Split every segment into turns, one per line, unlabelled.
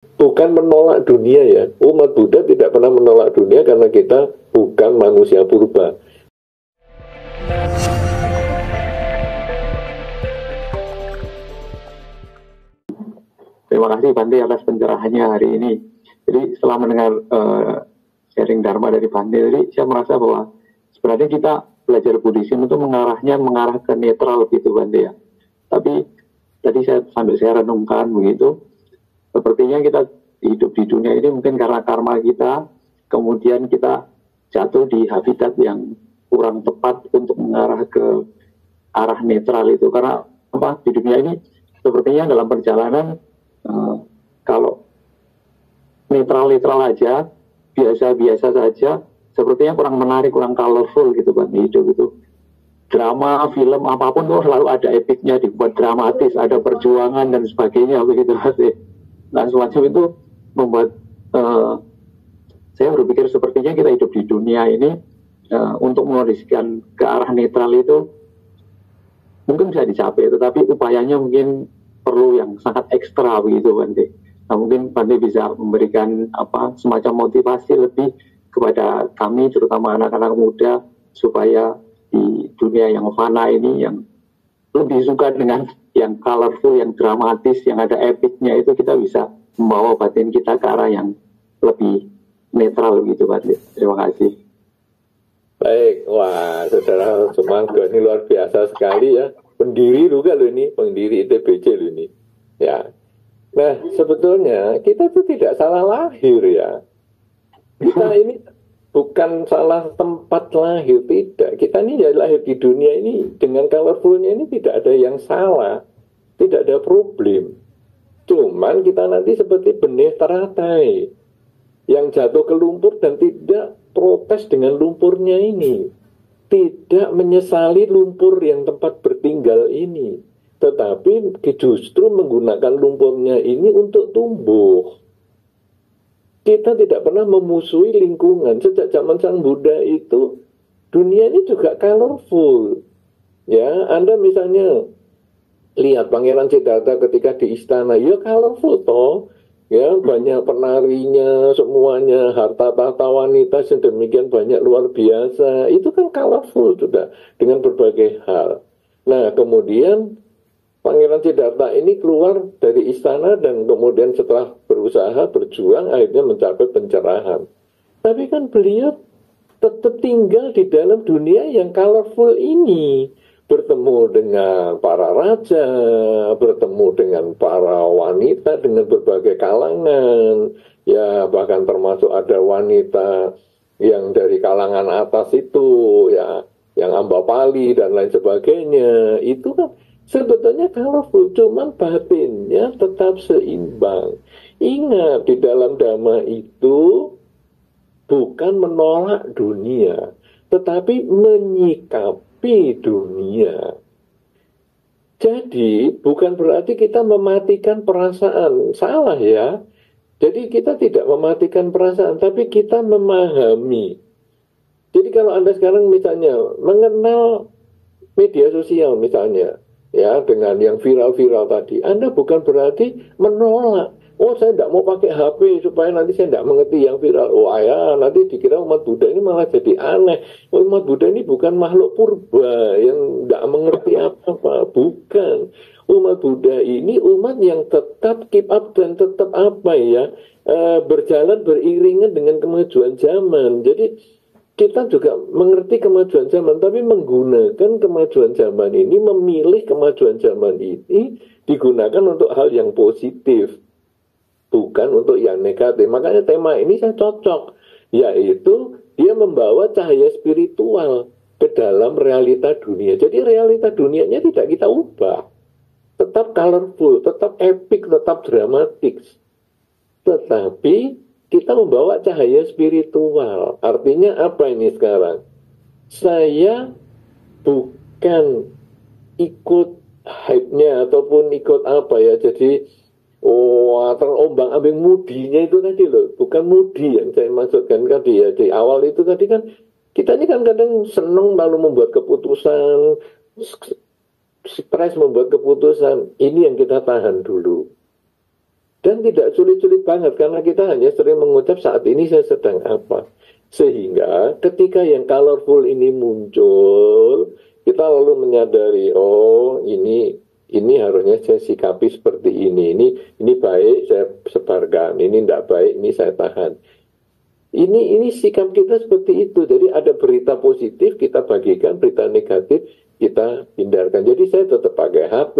bukan menolak dunia ya. Umat Buddha tidak pernah menolak dunia karena kita bukan manusia purba.
Terima kasih Bante atas pencerahannya hari ini. Jadi setelah mendengar sharing Dharma dari Bante, jadi saya merasa bahwa sebenarnya kita belajar Buddhism itu mengarah ke netral gitu Bante ya. Tapi tadi saya renungkan begitu, sepertinya kita hidup di dunia ini mungkin karena karma kita, kemudian kita jatuh di habitat yang kurang tepat untuk mengarah ke arah netral itu. Karena apa, di dunia ini sepertinya dalam perjalanan kalau netral-netral aja, biasa-biasa saja, sepertinya kurang menarik, kurang colorful gitu kan hidup itu. Drama, film, apapun tuh selalu ada epicnya, dibuat dramatis, ada perjuangan dan sebagainya begitu sih. Nah semacam itu membuat saya berpikir sepertinya kita hidup di dunia ini untuk menuliskan ke arah netral itu mungkin bisa dicapai, tetapi upayanya mungkin perlu yang sangat ekstra begitu Bante. Nah mungkin Bante bisa memberikan semacam motivasi lebih kepada kami, terutama anak-anak muda, supaya di dunia yang fana ini, yang lebih suka dengan yang colorful, yang dramatis, yang ada epicnya, itu kita bisa membawa batin kita ke arah yang lebih netral gitu Bante. Terima kasih.
Baik, wah saudara Sumangga ini luar biasa sekali ya. Pendiri juga loh ini, pendiri ITBC loh ini. Ya. Nah, sebetulnya kita tuh tidak salah lahir ya. Kita ini bukan salah tempat lahir, tidak. Kita ini ya lahir di dunia ini dengan colorfulnya ini tidak ada yang salah. Tidak ada problem. Cuman kita nanti seperti benih teratai yang jatuh ke lumpur dan tidak protes dengan lumpurnya ini, tidak menyesali lumpur yang tempat bertinggal ini, tetapi justru menggunakan lumpurnya ini untuk tumbuh. Kita tidak pernah memusuhi lingkungan. Sejak zaman Sang Buddha itu dunia ini juga colorful ya. Anda misalnya lihat Pangeran Siddhartha ketika di istana, ya colorful toh. Ya, banyak penarinya, semuanya, harta tahta wanita sedemikian banyak, luar biasa. Itu kan colorful sudah, dengan berbagai hal. Nah, kemudian Pangeran Siddhartha ini keluar dari istana dan kemudian setelah berusaha, berjuang, akhirnya mencapai pencerahan. Tapi kan beliau tetap tinggal di dalam dunia yang colorful ini. Bertemu dengan para raja, bertemu dengan para wanita dengan berbagai kalangan, ya bahkan termasuk ada wanita yang dari kalangan atas itu, ya yang Ambapali dan lain sebagainya. Itu kan sebetulnya colorful, cuman batinnya tetap seimbang. Ingat, di dalam Dhamma itu bukan menolak dunia, tetapi menyikapi dunia. Jadi bukan berarti kita mematikan perasaan, salah ya. Jadi kita tidak mematikan perasaan, tapi kita memahami. Jadi kalau Anda sekarang misalnya mengenal media sosial misalnya, ya dengan yang viral-viral tadi, Anda bukan berarti menolak. Oh, saya tidak mau pakai HP supaya nanti saya tidak mengerti yang viral. Oh, ya, nanti dikira umat Buddha ini malah jadi aneh. Oh, umat Buddha ini bukan makhluk purba yang tidak mengerti apa-apa. Bukan. Umat Buddha ini umat yang tetap keep up dan tetap berjalan beriringan dengan kemajuan zaman. Jadi kita juga mengerti kemajuan zaman, tapi menggunakan kemajuan zaman ini, memilih kemajuan zaman ini digunakan untuk hal yang positif, bukan untuk yang negatif. Makanya tema ini saya cocok, yaitu dia membawa cahaya spiritual ke dalam realita dunia. Jadi realita dunianya tidak kita ubah, tetap colorful, tetap epic, tetap dramatik, tetapi kita membawa cahaya spiritual. Artinya apa ini sekarang? Saya bukan ikut hype-nya ataupun ikut apa ya, jadi terombang ambing mudinya itu tadi loh, bukan mudi yang saya maksudkan tadi ya. Di awal itu tadi kan kita ini kan kadang senang lalu membuat keputusan, stres membuat keputusan. Ini yang kita tahan dulu. Dan tidak sulit-sulit banget, karena kita hanya sering mengucap saat ini saya sedang apa. Sehingga ketika yang colorful ini muncul, kita lalu menyadari, oh ini harusnya saya sikapi seperti ini baik saya sebarkan, ini tidak baik ini saya tahan. Ini sikap kita seperti itu. Jadi ada berita positif kita bagikan, berita negatif kita hindarkan. Jadi saya tetap pakai HP,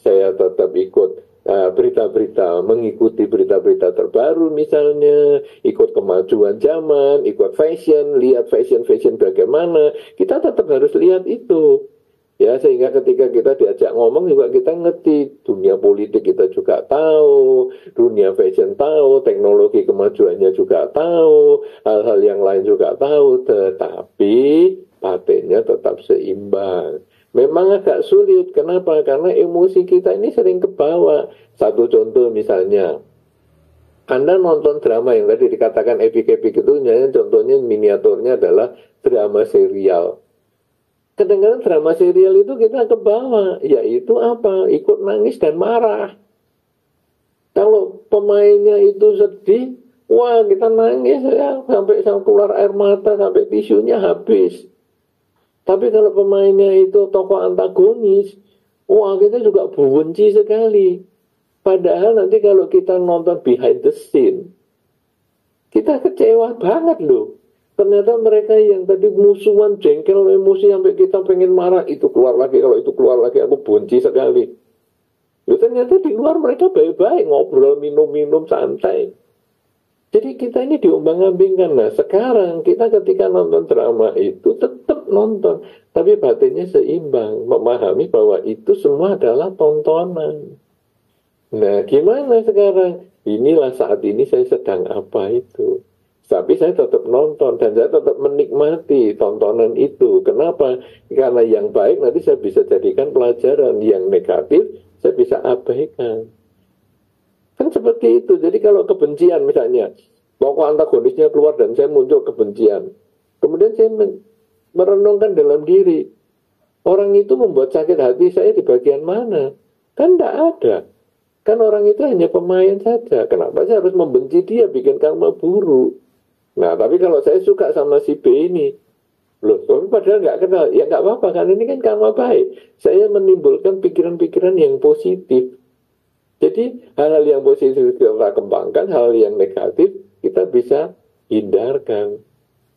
saya tetap ikut berita-berita, mengikuti berita-berita terbaru misalnya, ikut kemajuan zaman, ikut fashion, lihat fashion bagaimana, kita tetap harus lihat itu. Ya, sehingga ketika kita diajak ngomong juga kita ngerti, dunia politik kita juga tahu, dunia fashion tahu, teknologi kemajuannya juga tahu, hal-hal yang lain juga tahu, tetapi batinnya tetap seimbang. Memang agak sulit, kenapa? Karena emosi kita ini sering kebawa. Satu contoh misalnya, Anda nonton drama yang tadi dikatakan epik-epik itu, contohnya miniaturnya adalah drama serial. Kadang-kadang drama serial itu kita kebawa, yaitu apa? Ikut nangis dan marah. Kalau pemainnya itu sedih, wah kita nangis ya, sampai keluar air mata, sampai tisunya habis. Tapi kalau pemainnya itu tokoh antagonis, wah kita juga benci sekali. Padahal nanti kalau kita nonton behind the scene, kita kecewa banget loh. Ternyata mereka yang tadi musuhan, jengkel, emosi sampai kita pengen marah, itu keluar lagi, kalau itu keluar lagi aku benci sekali. Ternyata di luar mereka baik-baik, ngobrol, minum-minum, santai. Jadi kita ini diombang-ambingkan. Nah sekarang kita ketika nonton drama itu tetap nonton, tapi batinnya seimbang, memahami bahwa itu semua adalah tontonan. Nah gimana sekarang? Inilah saat ini saya sedang apa itu. Tapi saya tetap nonton dan saya tetap menikmati tontonan itu. Kenapa? Karena yang baik nanti saya bisa jadikan pelajaran, yang negatif saya bisa abaikan. Kan seperti itu. Jadi kalau kebencian misalnya, tokoh antagonisnya keluar dan saya muncul kebencian. Kemudian saya merenungkan dalam diri, orang itu membuat sakit hati saya di bagian mana? Kan tidak ada. Kan orang itu hanya pemain saja. Kenapa saya harus membenci dia, bikin karma buruk? Nah, tapi kalau saya suka sama si B ini, loh, tapi padahal nggak kenal, ya nggak apa-apa, karena ini kan karma baik. Saya menimbulkan pikiran-pikiran yang positif. Jadi hal-hal yang positif kita kembangkan, hal yang negatif kita bisa hindarkan.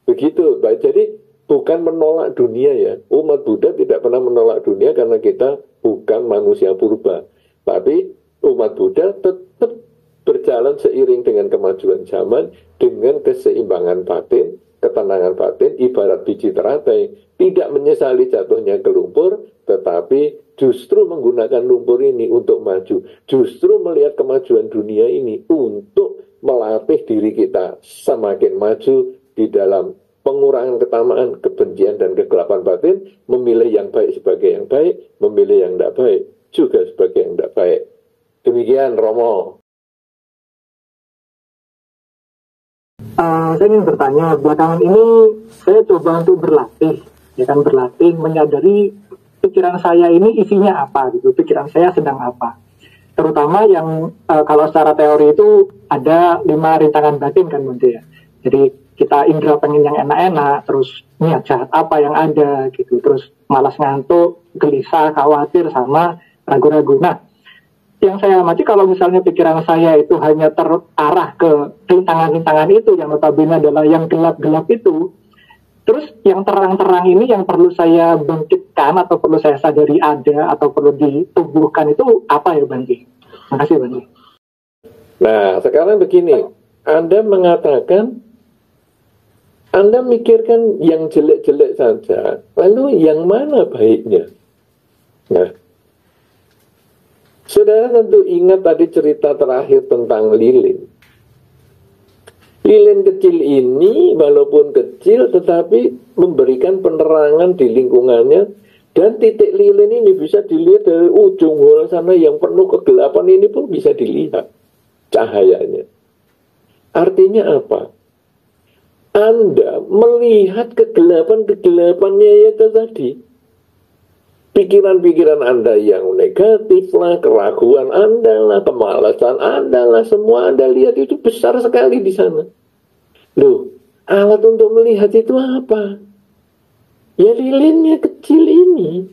Begitu, baik. Jadi bukan menolak dunia ya. Umat Buddha tidak pernah menolak dunia karena kita bukan manusia purba. Tapi umat Buddha tetap berjalan seiring dengan kemajuan zaman, dengan keseimbangan batin, ketenangan batin, ibarat biji teratai, tidak menyesali jatuhnya ke lumpur, tetapi justru menggunakan lumpur ini untuk maju, justru melihat kemajuan dunia ini untuk melatih diri kita semakin maju di dalam pengurangan ketamaan, kebencian, dan kegelapan batin, memilih yang baik sebagai yang baik, memilih yang tidak baik juga sebagai yang tidak baik. Demikian Romo.
Saya ingin bertanya, belakangan ini saya coba untuk berlatih, menyadari pikiran saya ini isinya apa, gitu, pikiran saya sedang apa. Terutama yang kalau secara teori itu ada 5 rintangan batin kan Bante ya. Jadi kita indera pengen yang enak-enak, terus niat jahat apa yang ada, gitu, terus malas ngantuk, gelisah, khawatir, sama ragu-ragu. Nah, yang saya amati kalau misalnya pikiran saya itu hanya terarah ke rintangan-rintangan itu, yang notabene adalah yang gelap-gelap itu, terus yang terang-terang ini yang perlu saya bangkitkan atau perlu saya sadari ada atau perlu ditumbuhkan itu apa ya Bante? Terima kasih Bante.
Nah sekarang begini, Anda mengatakan Anda mikirkan yang jelek-jelek saja, lalu yang mana baiknya? Nah, saudara tentu ingat tadi cerita terakhir tentang lilin. Lilin kecil ini walaupun kecil tetapi memberikan penerangan di lingkungannya, dan titik lilin ini bisa dilihat dari ujung bola sana yang penuh kegelapan ini pun bisa dilihat cahayanya. Artinya apa? Anda melihat kegelapan-kegelapannya itu tadi. Pikiran-pikiran Anda yang negatif lah, keraguan Anda lah, kemalasan Anda lah, semua Anda lihat itu besar sekali di sana. Loh, alat untuk melihat itu apa? Ya lilinnya kecil ini.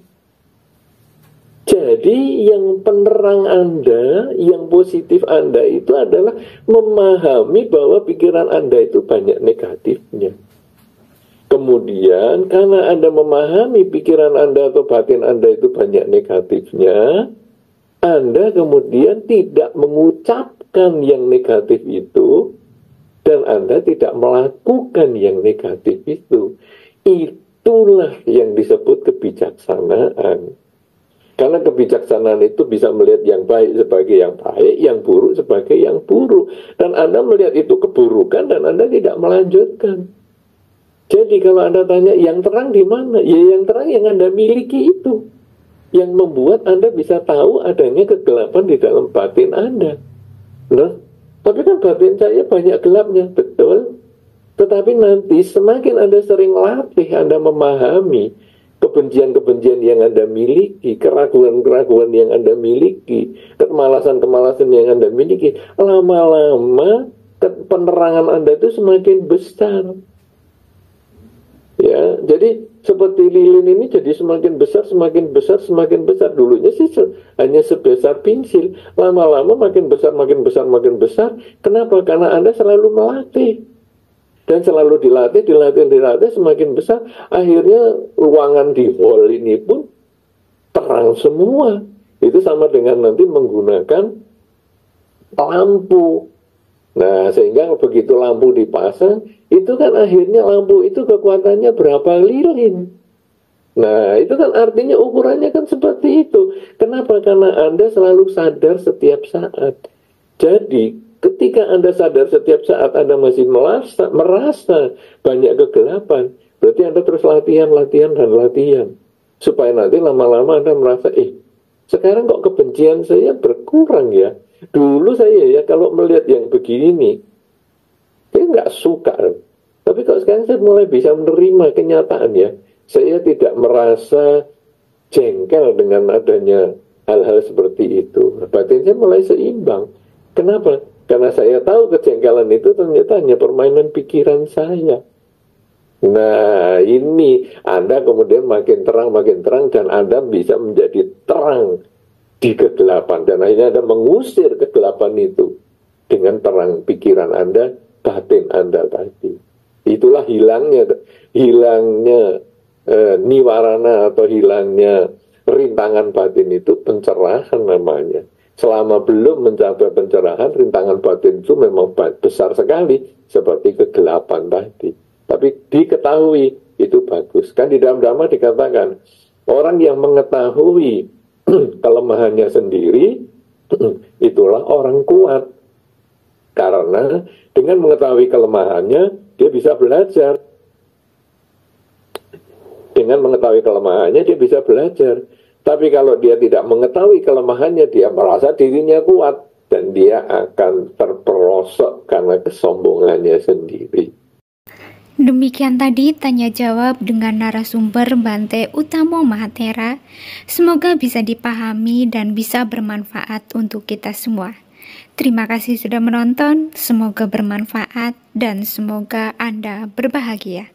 Jadi yang penerang Anda, yang positif Anda itu adalah memahami bahwa pikiran Anda itu banyak negatifnya. Kemudian karena Anda memahami pikiran Anda atau batin Anda itu banyak negatifnya, Anda kemudian tidak mengucapkan yang negatif itu dan Anda tidak melakukan yang negatif itu. Itulah yang disebut kebijaksanaan. Karena kebijaksanaan itu bisa melihat yang baik sebagai yang baik, yang buruk sebagai yang buruk. Dan Anda melihat itu keburukan dan Anda tidak melanjutkan. Jadi kalau Anda tanya yang terang di mana? Ya yang terang yang Anda miliki itu. Yang membuat Anda bisa tahu adanya kegelapan di dalam batin Anda. Nah, tapi kan batin saya banyak gelapnya, betul. Tetapi nanti semakin Anda sering latih, Anda memahami kebencian-kebencian yang Anda miliki, keraguan-keraguan yang Anda miliki, kemalasan-kemalasan yang Anda miliki, lama-lama penerangan Anda itu semakin besar. Ya, jadi seperti lilin ini jadi semakin besar, semakin besar, semakin besar. Dulunya sih hanya sebesar pensil. Lama-lama makin besar, makin besar, makin besar. Kenapa? Karena Anda selalu melatih. Dan selalu dilatih, semakin besar. Akhirnya ruangan di hall ini pun terang semua. Itu sama dengan nanti menggunakan lampu. Nah, sehingga begitu lampu dipasang, itu kan akhirnya lampu itu kekuatannya berapa lilin. Nah, itu kan artinya ukurannya kan seperti itu. Kenapa? Karena Anda selalu sadar setiap saat. Jadi, ketika Anda sadar setiap saat Anda masih merasa banyak kegelapan, berarti Anda terus latihan, supaya nanti lama-lama Anda merasa, sekarang kok kebencian saya berkurang ya. Dulu saya ya kalau melihat yang begini, saya nggak suka. Tapi kalau sekarang saya mulai bisa menerima kenyataan ya. Saya tidak merasa jengkel dengan adanya hal-hal seperti itu. Batin saya mulai seimbang. Kenapa? Karena saya tahu kejengkelan itu ternyata hanya permainan pikiran saya. Nah, ini Anda kemudian makin terang dan Anda bisa menjadi terang di kegelapan. Dan akhirnya Anda mengusir kegelapan itu dengan terang pikiran Anda, batin Anda tadi. Itulah hilangnya niwarana atau hilangnya rintangan batin itu pencerahan namanya. Selama belum mencapai pencerahan, rintangan batin itu memang besar sekali seperti kegelapan tadi. Tapi diketahui itu bagus. Kan di dalam Dhamma dikatakan orang yang mengetahui kelemahannya sendiri itulah orang kuat. Karena dengan mengetahui kelemahannya dia bisa belajar. Dengan mengetahui kelemahannya dia bisa belajar. Tapi kalau dia tidak mengetahui kelemahannya, dia merasa dirinya kuat dan dia akan terperosok karena kesombongannya sendiri.
Demikian tadi tanya jawab dengan narasumber Bante Utamo Mahathera. Semoga bisa dipahami dan bisa bermanfaat untuk kita semua. Terima kasih sudah menonton, semoga bermanfaat dan semoga Anda berbahagia.